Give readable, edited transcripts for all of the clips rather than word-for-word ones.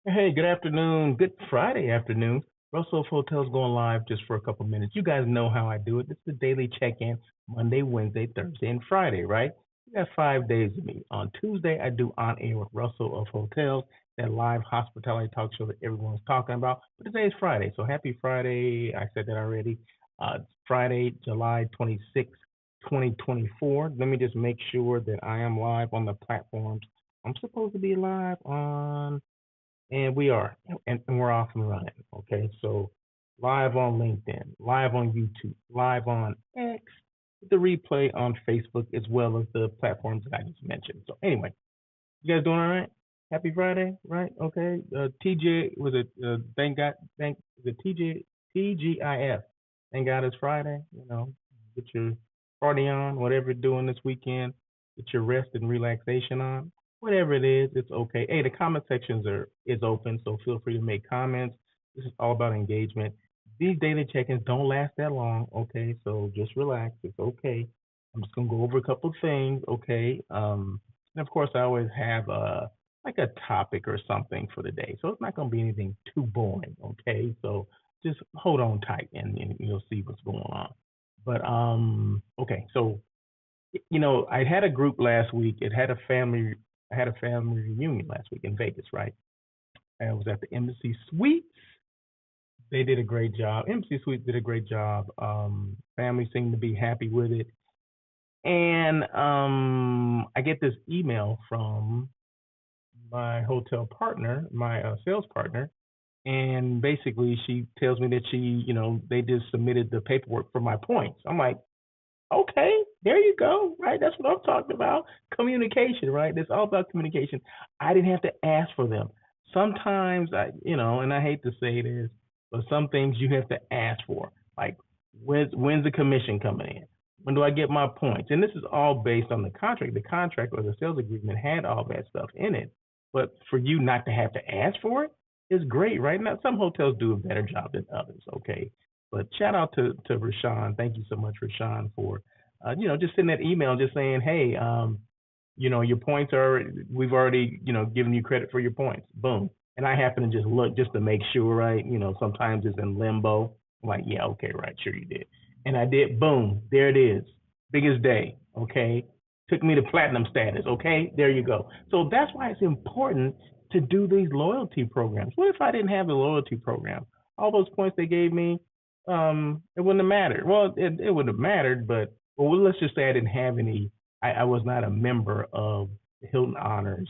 Hey, good afternoon. Good Friday afternoon. Russell Hotel's going live just for a couple minutes. You guys know how I do it. This is the daily check-in, Monday, Wednesday, Thursday, and Friday, right? You got 5 days of me. On Tuesday, I do On Air with Russell of Hotels, that live hospitality talk show that everyone's talking about. But today is Friday, so happy Friday. I said that already. Friday, July 26th, 2024. Let me just make sure that I am live on the platforms I'm supposed to be live on, and we are, and we're off and running. Okay, so live on LinkedIn, live on YouTube, live on X, the replay on Facebook, as well as the platforms that I just mentioned. So anyway, you guys doing all right? Happy Friday, right? Okay. TJ was it? Thank God. Thank the TJ TGIF. Thank God it's Friday. Get your party on, whatever you're doing this weekend. Get your rest and relaxation on. Whatever it is, it's okay. Hey, the comment sections is open, so feel free to make comments. This is all about engagement. These daily check-ins don't last that long, okay? So just relax. It's okay. I'm just gonna go over a couple of things, okay? And of course, I always have like a topic or something for the day. So it's not going to be anything too boring. Okay. So just hold on tight and you'll see what's going on. But okay. So, I had a group last week. I had a family reunion last week in Vegas, right? And I was at the Embassy Suites. They did a great job. Embassy Suites did a great job. Family seemed to be happy with it. And I get this email from my hotel partner, my sales partner, and basically she tells me that they just submitted the paperwork for my points. I'm like, okay, there you go, right? That's what I'm talking about. Communication, right? It's all about communication. I didn't have to ask for them. Sometimes and I hate to say this, but some things you have to ask for. Like, when's the commission coming in? When do I get my points? And this is all based on the contract. The contract or the sales agreement had all that stuff in it. But for you not to have to ask for it is great, right? Now, some hotels do a better job than others, okay? But shout out to Rashawn. Thank you so much, Rashawn, for just sending that email, just saying, hey, your points are, we've already, given you credit for your points. Boom. And I happen to just look just to make sure, right? Sometimes it's in limbo. I'm like, yeah, okay, right, sure you did. And I did. Boom, there it is. Biggest day. Okay, took me to platinum status. Okay, there you go. So that's why it's important to do these loyalty programs. What if I didn't have the loyalty program? All those points they gave me, it wouldn't have mattered. Well, it would have mattered, but well, let's just say I didn't have any. I was not a member of the Hilton Honors,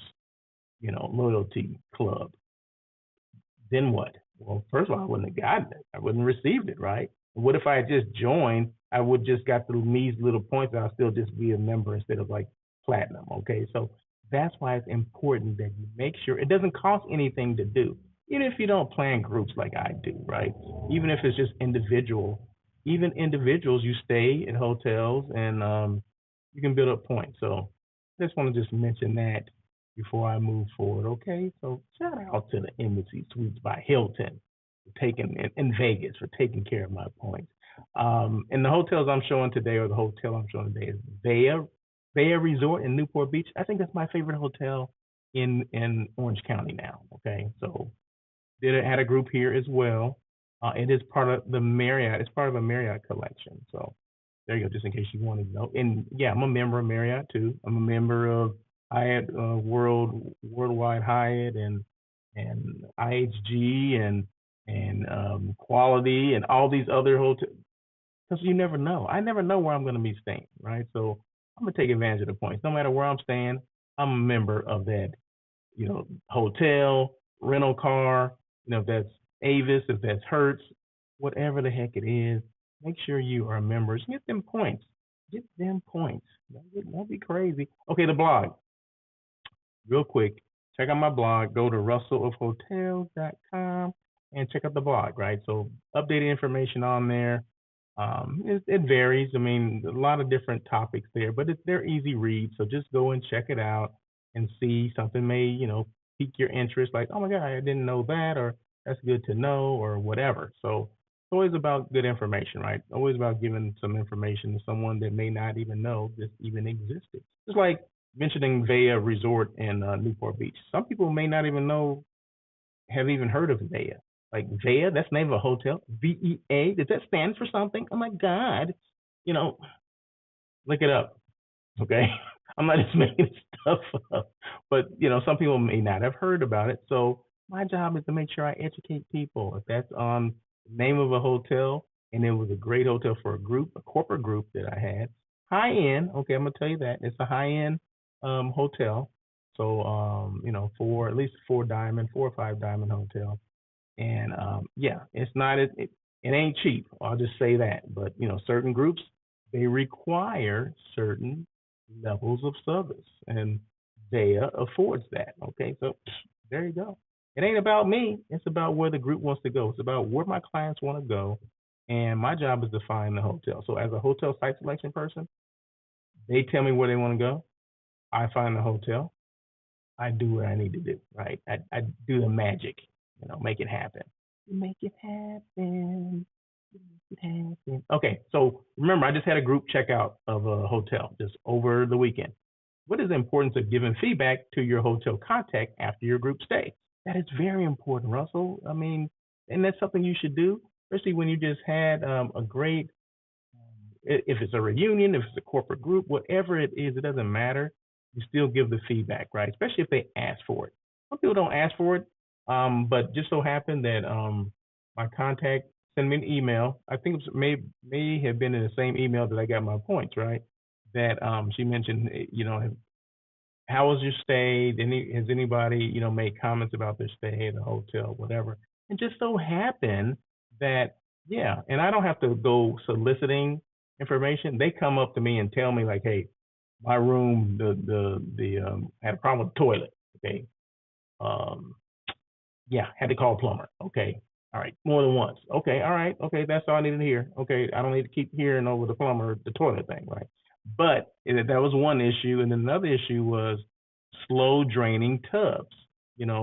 loyalty club. Then what? Well, first of all, I wouldn't have gotten it. I wouldn't have received it, right? What if I had just joined? I would just got the measly little points, and I'll still just be a member instead of like platinum. Okay, so that's why it's important that you make sure it doesn't cost anything to do, even if you don't plan groups like I do, right? Even if it's just individual, even individuals, you stay at hotels and you can build up points. So I just want to just mention that before I move forward. Okay, so shout out to the Embassy Suites by Hilton for taking in Vegas for taking care of my points. And the hotels I'm showing today, or the hotel I'm showing today, is VEA Resort in Newport Beach. I think that's my favorite hotel in Orange County now. Okay, so had a group here as well. It is part of the Marriott. It's part of a Marriott collection. So there you go, just in case you wanted to know. And yeah, I'm a member of Marriott too. I'm a member of Hyatt Worldwide Hyatt and IHG and Quality and all these other hotels. Because you never know. I never know where I'm going to be staying, right? So I'm gonna take advantage of the points. No matter where I'm staying, I'm a member of that, hotel, rental car, if that's Avis, if that's Hertz, whatever the heck it is, make sure you are members. Get them points. Get them points. Don't be crazy. Okay, the blog. Real quick, check out my blog. Go to russellofhotels.com and check out the blog, right? So updated information on there. It varies. I mean, a lot of different topics there, but they're easy reads. So just go and check it out and see something may, pique your interest. Like, oh my God, I didn't know that, or that's good to know, or whatever. So it's always about good information, right? Always about giving some information to someone that may not even know this even existed. Just like mentioning VEA Resort in Newport Beach. Some people may not even know have even heard of VEA. Like VEA, that's the name of a hotel. VEA, does that stand for something? Oh my God. You know, look it up. Okay. I'm not just making stuff up, but some people may not have heard about it. So my job is to make sure I educate people. If that's on the name of a hotel and it was a great hotel for a group, a corporate group that I had, high end. Okay, I'm gonna tell you that it's a high end hotel. So for at least 4 or 5 diamond hotel. And yeah, it's not it ain't cheap. I'll just say that. But certain groups, they require certain levels of service, and VEA affords that. Okay, so there you go. It ain't about me. It's about where the group wants to go. It's about where my clients want to go, and my job is to find the hotel. So as a hotel site selection person, they tell me where they want to go. I find the hotel. I do what I need to do, right? I do the magic, make it happen. Make it happen. Make it happen. Okay, so remember, I just had a group checkout of a hotel just over the weekend. What is the importance of giving feedback to your hotel contact after your group stay? That is very important, Russell. I mean, and that's something you should do, especially when you just had a great if it's a reunion, if it's a corporate group, whatever it is, it doesn't matter. You still give the feedback, right? Especially if they ask for it. Some people don't ask for it, but just so happened that my contact sent me an email. I think it may have been in the same email that I got my points, right? That she mentioned, how was your stay? Has anybody, made comments about their stay at the hotel, whatever? And just so happened that, yeah, and I don't have to go soliciting information. They come up to me and tell me like, hey, my room, the had a problem with the toilet. Okay, um, yeah, had to call a plumber. Okay, all right, more than once. Okay, all right, okay, that's all I needed to hear. Okay, I don't need to keep hearing over the plumber the toilet thing, right? But that was one issue, and then another issue was slow draining tubs.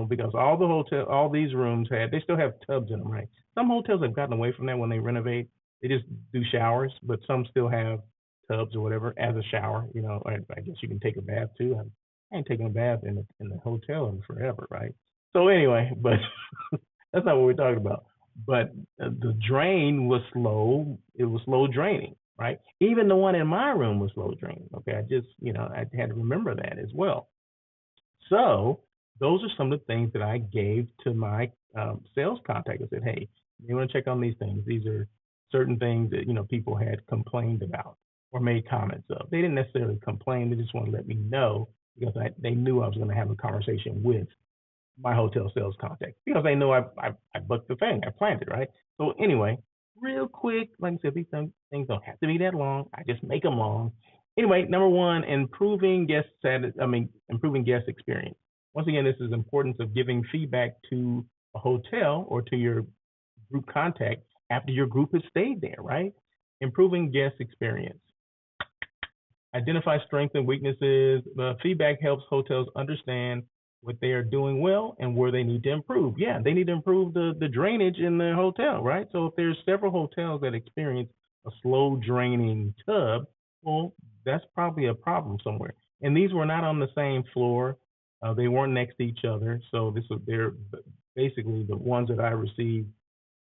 Because all these rooms they still have tubs in them, right? Some hotels have gotten away from that when they renovate. They just do showers, but some still have tubs or whatever as a shower. I guess you can take a bath too. I ain't taking a bath in the hotel in forever, right? So anyway, but that's not what we're talking about. But the drain was slow. It was slow draining, right? Even the one in my room was slow draining. Okay, I just I had to remember that as well. So those are some of the things that I gave to my sales contact. I said, hey, you want to check on these things. These are certain things that people had complained about or made comments of. They didn't necessarily complain. They just want to let me know because they knew I was going to have a conversation with my hotel sales contact because they know I booked the thing. I planned it, right? So anyway, real quick, like I said, these things don't have to be that long. I just make them long. Anyway, number one, improving improving guest experience. Once again, this is the importance of giving feedback to a hotel or to your group contact after your group has stayed there, right? Improving guest experience. Identify strengths and weaknesses. Feedback helps hotels understand what they are doing well and where they need to improve. Yeah, they need to improve the drainage in the hotel, right? So if there's several hotels that experience a slow draining tub, well, that's probably a problem somewhere. And these were not on the same floor. They weren't next to each other. So they're basically the ones that I received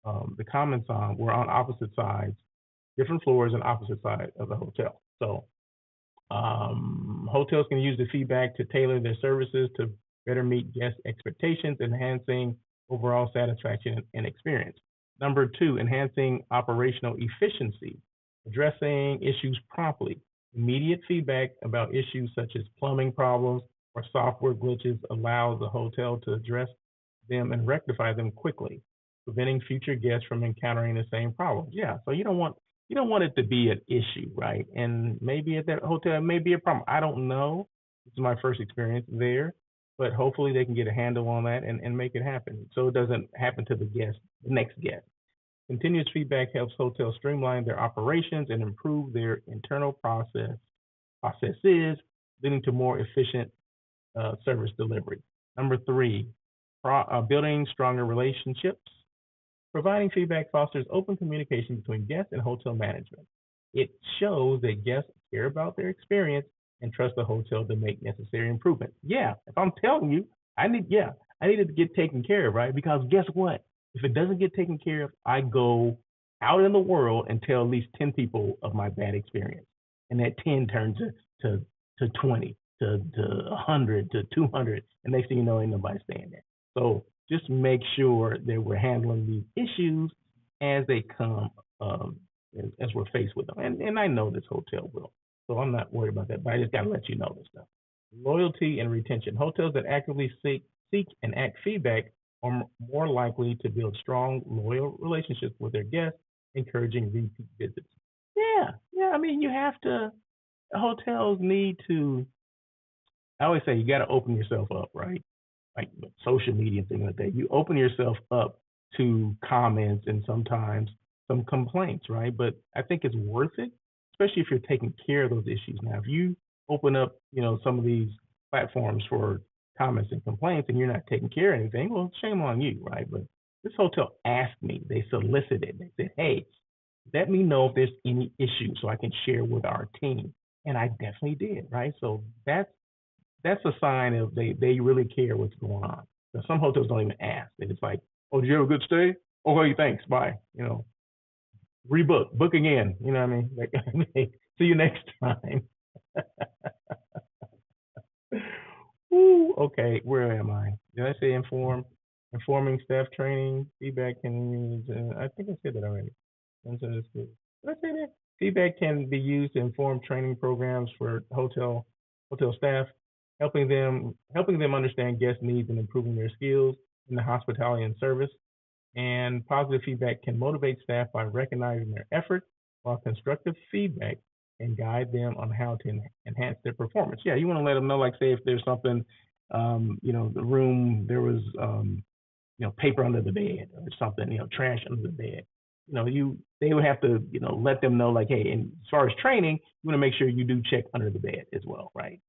the comments on were on opposite sides, different floors and opposite sides of the hotel. So hotels can use the feedback to tailor their services to better meet guest expectations, enhancing overall satisfaction and experience. Number two, enhancing operational efficiency, addressing issues promptly. Immediate feedback about issues such as plumbing problems or software glitches allows the hotel to address them and rectify them quickly, preventing future guests from encountering the same problems. Yeah, so you don't want it to be an issue, right? And maybe at that hotel it may be a problem. I don't know. This is my first experience there, but hopefully they can get a handle on that and make it happen so it doesn't happen to the next guest. Continuous feedback helps hotels streamline their operations and improve their internal processes, leading to more efficient service delivery. Number three, building stronger relationships. Providing feedback fosters open communication between guests and hotel management. It shows that guests care about their experience and trust the hotel to make necessary improvements. Yeah, if I'm telling you, I need it to get taken care of, right? Because guess what? If it doesn't get taken care of, I go out in the world and tell at least 10 people of my bad experience. And that 10 turns to, to 20, to 100, to 200. And next thing you know, ain't nobody staying there. So just make sure that we're handling these issues as they come, as we're faced with them. And I know this hotel will. So I'm not worried about that, but I just got to let you know this stuff. Loyalty and retention. Hotels that actively seek and act feedback are more likely to build strong, loyal relationships with their guests, encouraging repeat visits. Yeah, yeah. I mean, you have to. Hotels need to. I always say you got to open yourself up, right? Like social media and things like that. You open yourself up to comments and sometimes some complaints, right? But I think it's worth it, especially if you're taking care of those issues. Now, if you open up, some of these platforms for comments and complaints and you're not taking care of anything, well, shame on you, right? But this hotel asked me, they solicited, they said, hey, let me know if there's any issues so I can share with our team. And I definitely did, right? So that's a sign of they really care what's going on. Now, some hotels don't even ask. They just like, oh, did you have a good stay? Okay, thanks, bye. Rebook, book again. You know what I mean? Like, see you next time. Ooh, okay, where am I? Did I say informing staff training, feedback can use? I think I said that already. Did I say that? Feedback can be used to inform training programs for hotel staff, helping them understand guest needs and improving their skills in the hospitality and service. And positive feedback can motivate staff by recognizing their effort, while constructive feedback can guide them on how to enhance their performance. Yeah, you want to let them know, like, say, if there's something, the room, there was, paper under the bed or something, trash under the bed. They would have to, let them know, like, hey, and as far as training, you want to make sure you do check under the bed as well, right?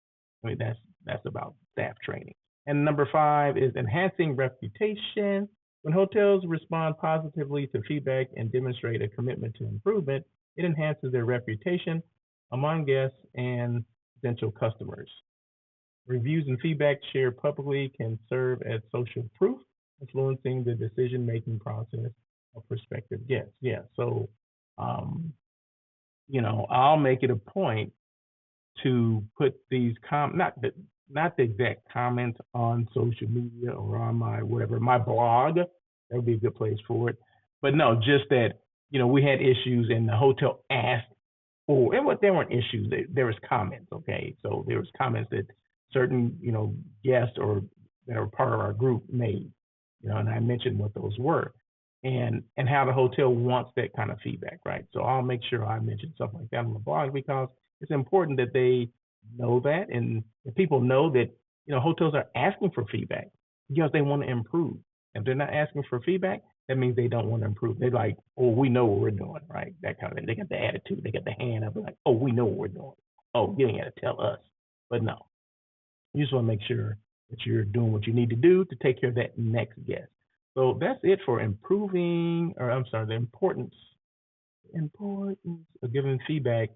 I mean, that's about staff training. And number 5 is enhancing reputation. When hotels respond positively to feedback and demonstrate a commitment to improvement, it enhances their reputation among guests and potential customers. Reviews and feedback shared publicly can serve as social proof, influencing the decision-making process of prospective guests. Yeah, so, I'll make it a point to put these not the exact comments on social media or on my blog. That would be a good place for it. But no, just that, we had issues and the hotel asked for, and there weren't issues. There was comments, okay? So there was comments that certain, guests or that are part of our group made, and I mentioned what those were and how the hotel wants that kind of feedback, right? So I'll make sure I mention stuff like that on the blog because it's important that they know that and that people know that hotels are asking for feedback because they want to improve. If they're not asking for feedback, that means they don't want to improve. They're like, oh, we know what we're doing, right? That kind of thing. They got the attitude, they got the hand up, like, oh, we know what we're doing. Oh, you ain't got to tell us. But no, you just want to make sure that you're doing what you need to do to take care of that next guest. So that's it for the importance of giving feedback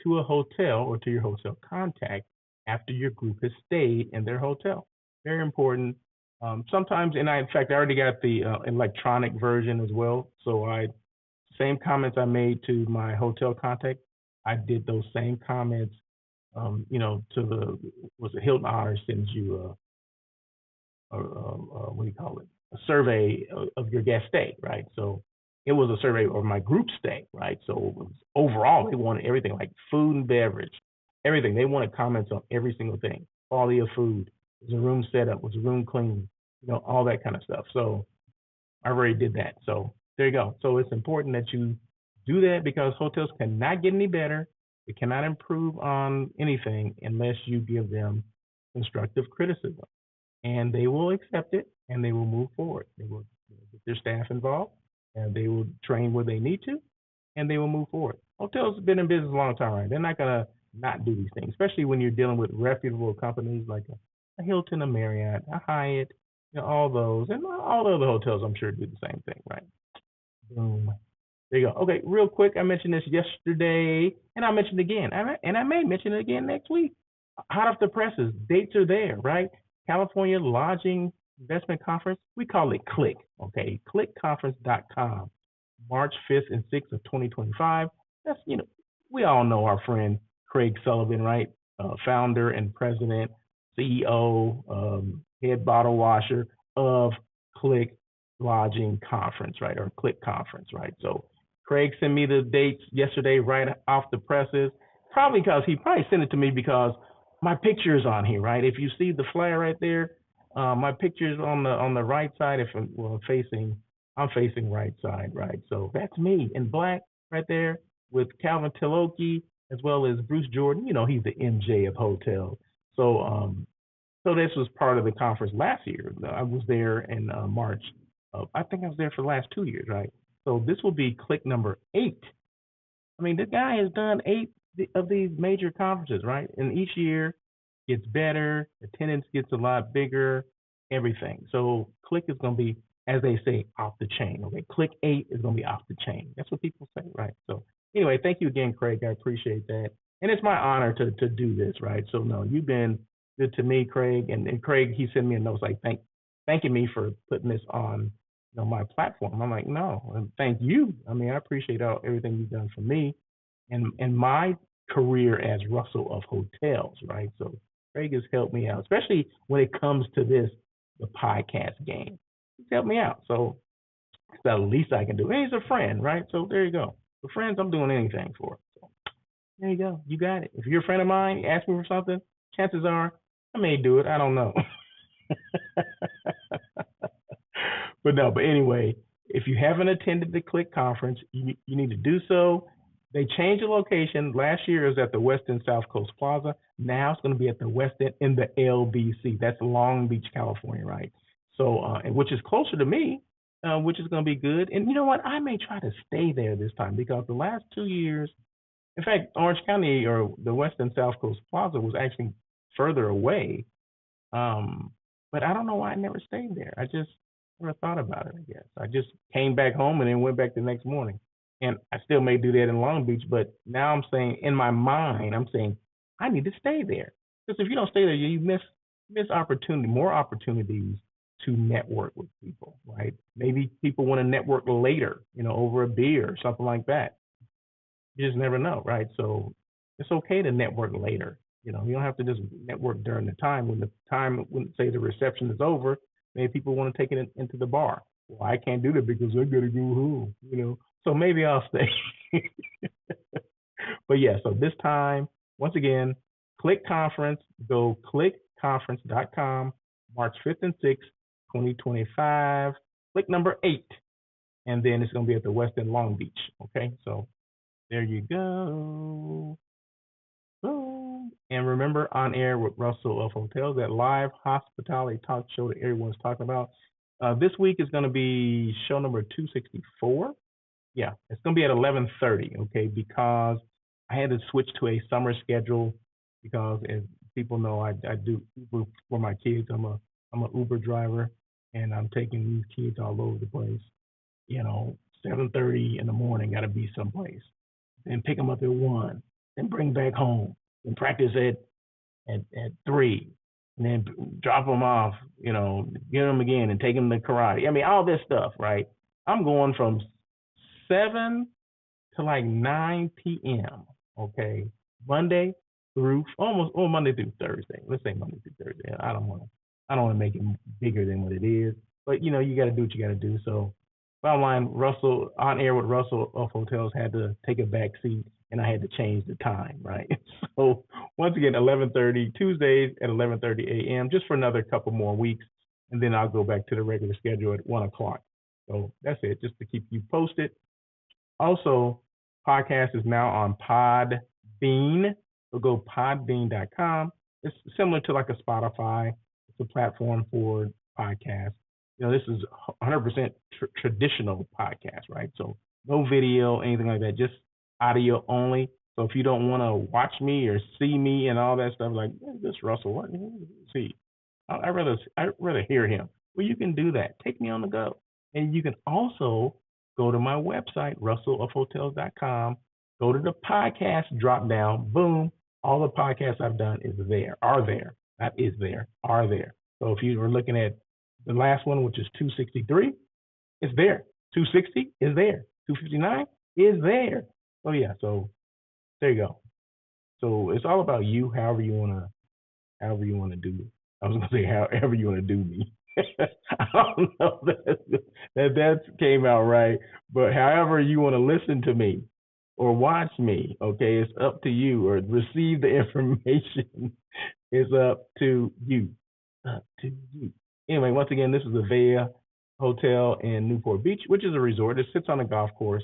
to a hotel or to your hotel contact after your group has stayed in their hotel. Very important. Sometimes, and in fact, I already got the electronic version as well. So same comments I made to my hotel contact, I did those same comments, to the Hilton Honors sends you what do you call it? A survey of your guest stay, right? So it was a survey of my group stay, right? So overall, they wanted everything like food and beverage, everything. They wanted comments on every single thing. Quality of food, was the room set up, was the room clean, all that kind of stuff. So I already did that. So there you go. So it's important that you do that because hotels cannot get any better. They cannot improve on anything unless you give them constructive criticism. And they will accept it and they will move forward. They will get their staff involved and they will train where they need to and they will move forward. Hotels have been in business a long time, right? They're not going to not do these things, especially when you're dealing with reputable companies like a Hilton, a Marriott, a Hyatt, all those, and all the other hotels, I'm sure, do the same thing, right? Boom. There you go. Okay, real quick, I mentioned this yesterday, and I mentioned it again, and I may mention it again next week. Hot off the presses, dates are there, right? California lodging investment conference. We call it Click, okay? Clickconference.com, March 5th and 6th of 2025. That's, we all know our friend Craig Sullivan, right? Founder and president, CEO, head bottle washer of Click Lodging Conference, right? Or Click Conference, right? So Craig sent me the dates yesterday right off the presses. He probably sent it to me because my picture is on here, right? If you see the flyer right there, my picture is on the right side. I'm facing right side, right? So that's me in black right there with Calvin Tiloki as well as Bruce Jordan. He's the MJ of hotels. So this was part of the conference last year. I was there in March. I think I was there for the last 2 years, right? So this will be Click number 8. I mean, the guy has done 8 of these major conferences, right? And each year gets better, attendance gets a lot bigger, everything. So Click is going to be, as they say, off the chain. Okay, Click 8 is going to be off the chain. That's what people say, right? So anyway, thank you again, Craig. I appreciate that, and it's my honor to do this, right? So no, you've been good to me, Craig, and Craig, he sent me a note like thanking me for putting this on my platform. I'm like, no, thank you. I mean, I appreciate everything you've done for me and my career as Russell of Hotels, right? So Craig has helped me out, especially when it comes to the podcast game. He's helped me out. So it's the least I can do. And he's a friend, right? So there you go. For friends, I'm doing anything for. So there you go. You got it. If you're a friend of mine, you ask me for something, chances are I may do it. I don't know. But anyway, if you haven't attended the Click conference, you need to do so. They changed the location. Last year it was at the Westin South Coast Plaza. Now it's going to be at the Westin in the LBC. That's Long Beach, California, right? So, which is closer to me, which is going to be good. And you know what? I may try to stay there this time because the last 2 years, in fact, Orange County or the Westin South Coast Plaza was actually further away. But I don't know why I never stayed there. I just never thought about it, I guess. I just came back home and then went back the next morning. And I still may do that in Long Beach, but now I'm saying, in my mind, I need to stay there. Because if you don't stay there, you miss more opportunities to network with people, right? Maybe people want to network later, over a beer or something like that. You just never know, right? So it's okay to network later. You don't have to just network during the time. When say the reception is over, maybe people want to take it into the bar. Well, I can't do that because I gotta go home. So maybe I'll stay. But yeah, so this time, once again, Click Conference. Go clickconference.com, March 5th and 6th, 2025. Click number 8, and then it's gonna be at the Westin Long Beach. Okay, so there you go. Boom. And remember, On Air with Russell of Hotels, that live hospitality talk show that everyone's talking about. This week is going to be show number 264. Yeah, it's going to be at 11:30. Okay, because I had to switch to a summer schedule because, as people know, I do Uber for my kids. I'm a Uber driver, and I'm taking these kids all over the place. 7:30 in the morning, got to be someplace, and pick them up at 1, and bring back home, and practice at 3, and then drop them off, get them again and take them to karate. I mean, all this stuff, right? I'm going from 7 to like 9 p.m. Okay, Monday through Thursday. Let's say Monday through Thursday. I don't want to make it bigger than what it is, but you got to do what you got to do. So, bottom line, Russell, On Air with Russell of Hotels had to take a back seat, and I had to change the time, right? So once again, 11:30 Tuesdays at 11:30 a.m. just for another couple more weeks, and then I'll go back to the regular schedule at 1 o'clock. So that's it, just to keep you posted. Also, podcast is now on Podbean. So go podbean.com. It's similar to like a Spotify. It's a platform for podcasts. This is 100% traditional podcast, right? So no video, anything like that, just audio only. So if you don't want to watch me or see me and all that stuff, like this Russell, what see? I'd rather hear him. Well, you can do that. Take me on the go, and you can also go to my website, russellofhotels.com. Go to the podcast drop down. Boom! All the podcasts I've done are there. So if you were looking at The last one, which is 263, is there. 260 is there. 259 is there. Oh yeah, so there you go. So it's all about you, however you want to do it. I was gonna say however you want to do me. I don't know that came out right, but however you want to listen to me or watch me, okay, it's up to you. Or receive the information, it's up to you. Up to you. Anyway, once again, this is the VEA Hotel in Newport Beach, which is a resort. It sits on a golf course.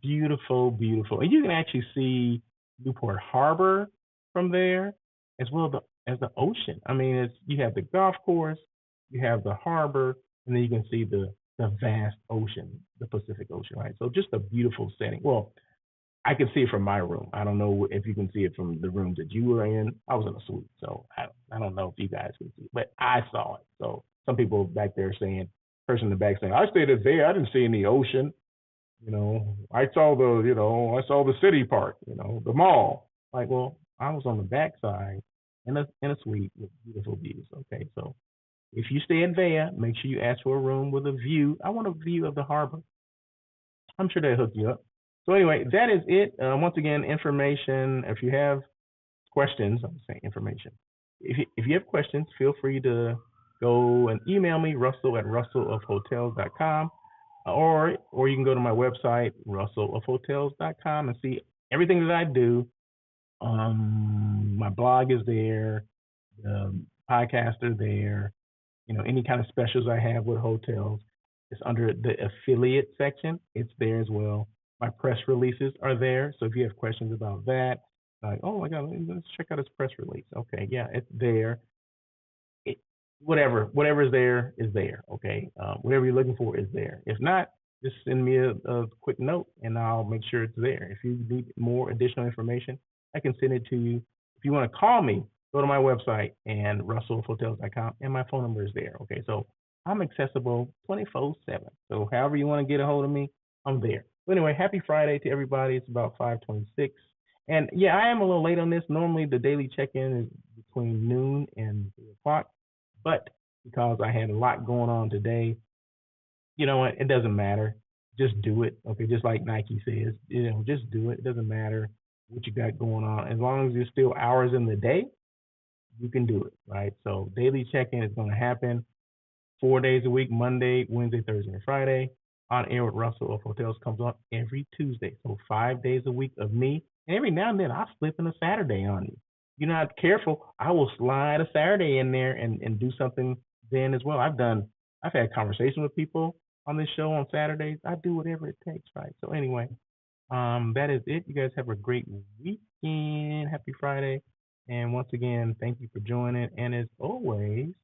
Beautiful, beautiful, and you can actually see Newport Harbor from there, as well as the ocean. I mean, it's you have the golf course, you have the harbor, and then you can see the vast ocean, the Pacific Ocean, right? So just a beautiful setting. Well, I can see it from my room. I don't know if you can see it from the rooms that you were in. I was in a suite, so I don't know if you guys can see it, but I saw it. So some people back there saying, person in the back saying, I stayed at there. I didn't see any ocean. I saw I saw the city part, the mall. Like, well, I was on the backside in a suite with beautiful views. Okay, so if you stay in VEA, make sure you ask for a room with a view. I want a view of the harbor. I'm sure they'll hook you up. So anyway, that is it. Once again, information. If you have questions, I'm saying information. If you have questions, feel free to go and email me, Russell at russellofhotels.com, or you can go to my website, russellofhotels.com, and see everything that I do. My blog is there, the podcasts are there. Any kind of specials I have with hotels, it's under the affiliate section. It's there as well. My press releases are there. So if you have questions about that, like, oh my God, let's check out this press release. Okay, yeah, it's there. It, whatever is there is there. Okay, whatever you're looking for is there. If not, just send me a quick note and I'll make sure it's there. If you need more additional information, I can send it to you. If you want to call me, go to my website and russellhotels.com, and my phone number is there. Okay, so I'm accessible 24/7. So however you want to get a hold of me, I'm there. But anyway, happy Friday to everybody. It's about 5:26, and yeah, I am a little late on this. Normally the daily check-in is between noon and 3 o'clock, but because I had a lot going on today, you know what? It doesn't matter. Just do it. Okay, just like Nike says, just do it. It doesn't matter what you got going on. As long as there's still hours in the day, you can do it, right? So daily check-in is going to happen 4 days a week: Monday, Wednesday, Thursday, and Friday. On Air with Russell of Hotels comes on every Tuesday. So 5 days a week of me. And every now and then I'll slip in a Saturday on you. You're not careful, I will slide a Saturday in there and do something then as well. I've had conversations with people on this show on Saturdays. I do whatever it takes, right? So anyway, that is it. You guys have a great weekend. Happy Friday. And once again, thank you for joining. And as always,